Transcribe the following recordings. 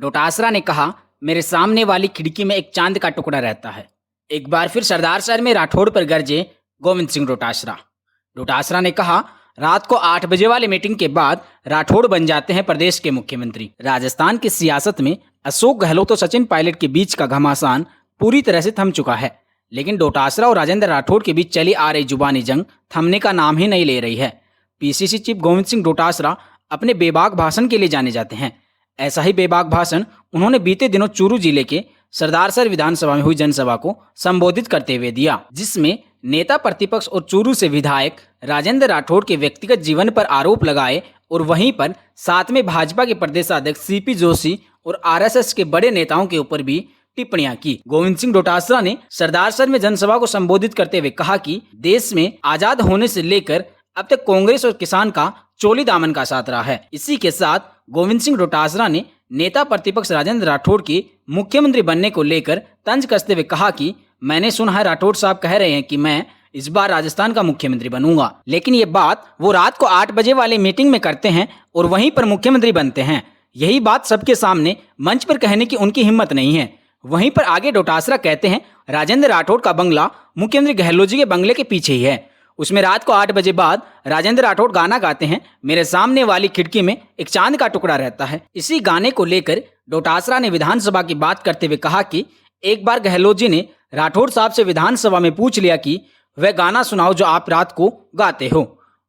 डोटासरा ने कहा, मेरे सामने वाली खिड़की में एक चांद का टुकड़ा रहता है। एक बार फिर सरदार शहर में राठौड़ पर गरजे गोविंद सिंह डोटासरा। डोटासरा ने कहा, रात को 8 बजे वाली मीटिंग के बाद राठौड़ बन जाते हैं प्रदेश के मुख्यमंत्री। राजस्थान की सियासत में अशोक गहलोत और सचिन पायलट के बीच का घमासान पूरी तरह से थम चुका है, लेकिन डोटासरा और राजेंद्र राठौड़ के बीच चली आ रही जुबानी जंग थमने का नाम ही नहीं ले रही है। पीसीसी चीफ गोविंद सिंह डोटासरा अपने बेबाक भाषण के लिए जाने जाते हैं। ऐसा ही बेबाक भाषण उन्होंने बीते दिनों चूरू जिले के सरदारसर विधानसभा में हुई जनसभा को संबोधित करते हुए दिया, जिसमें नेता प्रतिपक्ष और चूरू से विधायक राजेंद्र राठौड़ के व्यक्तिगत जीवन पर आरोप लगाए और वहीं पर साथ में भाजपा के प्रदेशाध्यक्ष सीपी जोशी और आरएसएस के बड़े नेताओं के ऊपर भी टिप्पणियां की। गोविंद सिंह डोटासरा ने सरदारसर में जनसभा को संबोधित करते हुए कहा कि देश में आजाद होने से लेकर अब तक कांग्रेस और किसान का चोली दामन का साथ रहा है। इसी के साथ गोविंद सिंह डोटासरा ने नेता प्रतिपक्ष राजेंद्र राठौड़ के मुख्यमंत्री बनने को लेकर तंज कसते हुए कहा कि मैंने सुना है राठौड़ साहब कह रहे हैं कि मैं इस बार राजस्थान का मुख्यमंत्री बनूंगा, लेकिन ये बात वो रात को 8 बजे वाली मीटिंग में करते हैं और वहीं पर मुख्यमंत्री बनते हैं। यही बात सबके सामने मंच पर कहने की उनकी हिम्मत नहीं है। वहीं पर आगे डोटासरा कहते हैं, राजेंद्र राठौड़ का बंगला मुख्यमंत्री गहलोत जी के बंगले के पीछे ही है। उसमें रात को 8 बजे बाद राजेंद्र राठौड़ गाना गाते हैं, मेरे सामने वाली खिड़की में एक चांद का टुकड़ा रहता है। इसी गाने को लेकर डोटासरा ने विधानसभा की बात करते हुए कहा कि एक बार गहलोत जी ने राठौड़ साहब से विधानसभा में पूछ लिया कि वह गाना सुनाओ जो आप रात को गाते हो,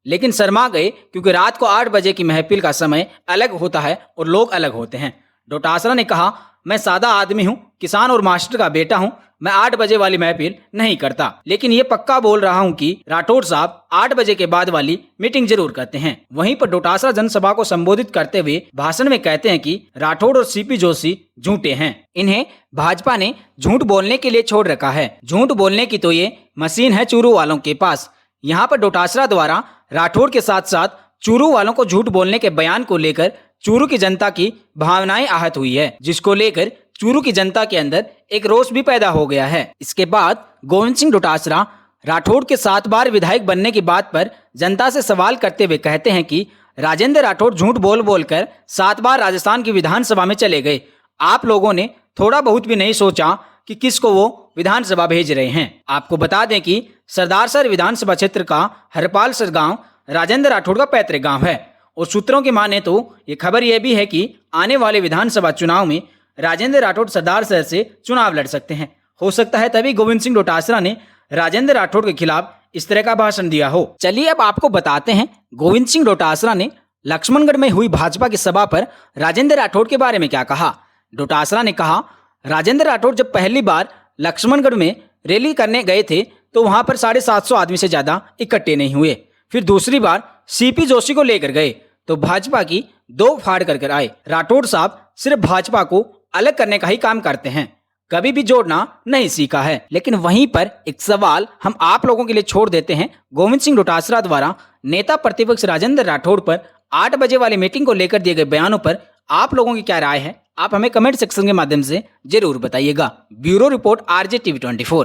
लेकिन शर्मा गए क्योंकि रात को 8 बजे की महफिल का समय अलग होता है और लोग अलग होते हैं। डोटासरा ने कहा, मैं सादा आदमी हूं, किसान और मास्टर का बेटा हूं, मैं 8 बजे वाली महफिल नहीं करता, लेकिन ये पक्का बोल रहा हूं कि राठौड़ साहब 8 बजे के बाद वाली मीटिंग जरूर करते हैं। वहीं पर डोटासरा जनसभा को संबोधित करते हुए भाषण में कहते हैं कि राठौड़ और सीपी जोशी झूठे हैं, इन्हें भाजपा ने झूठ बोलने के लिए छोड़ रखा है। झूठ बोलने की तो ये मशीन है चूरू वालों के पास। यहाँ पर डोटासरा द्वारा राठौड़ के साथ साथ चूरू वालों को झूठ बोलने के बयान को लेकर चूरू की जनता की भावनाएं आहत हुई है, जिसको लेकर चूरू की जनता के अंदर एक रोष भी पैदा हो गया है। इसके बाद गोविंद सिंह डोटासरा राठौड़ के 7 बार विधायक बनने की बात पर जनता से सवाल करते हुए कहते हैं कि राजेंद्र राठौड़ झूठ बोल बोलकर 7 बार राजस्थान की विधानसभा में चले गए। आप लोगों ने थोड़ा बहुत भी नहीं सोचा कि किसको वो विधानसभा भेज रहे हैं। आपको बता दें कि सरदारसर विधानसभा क्षेत्र का हरपालसर गांव राजेंद्र राठौड़ का पैतृक गांव है और सूत्रों की माने तो ये खबर यह भी है कि आने वाले विधानसभा चुनाव में राजेंद्र राठौड़ सरदारसर से चुनाव लड़ सकते हैं। हो सकता है तभी गोविंद सिंह डोटासरा ने राजेंद्र राठौड़ के खिलाफ इस तरह का भाषण दिया हो। चलिए अब आपको बताते हैं गोविंद सिंह डोटासरा ने लक्ष्मणगढ़ में हुई भाजपा की सभा पर राजेंद्र राठौड़ के बारे में क्या कहा। डोटासरा ने कहा, राजेंद्र राठौड़ जब पहली बार लक्ष्मणगढ़ में रैली करने गए थे तो वहां पर 750 आदमी से ज्यादा इकट्ठे नहीं हुए। फिर दूसरी बार सीपी जोशी को लेकर गए तो भाजपा की 2 फाड़ कर आए। राठौड़ साहब सिर्फ भाजपा को अलग करने का ही काम करते हैं, कभी भी जोड़ना नहीं सीखा है। लेकिन वहीं पर एक सवाल हम आप लोगों के लिए छोड़ देते हैं। गोविंद सिंह डोटासरा द्वारा नेता प्रतिपक्ष राजेंद्र राठौड़ पर 8 बजे वाली मीटिंग को लेकर दिए गए बयानों पर आप लोगों की क्या राय है, आप हमें कमेंट सेक्शन के माध्यम से जरूर बताइएगा। Bureau report RJ TV 24।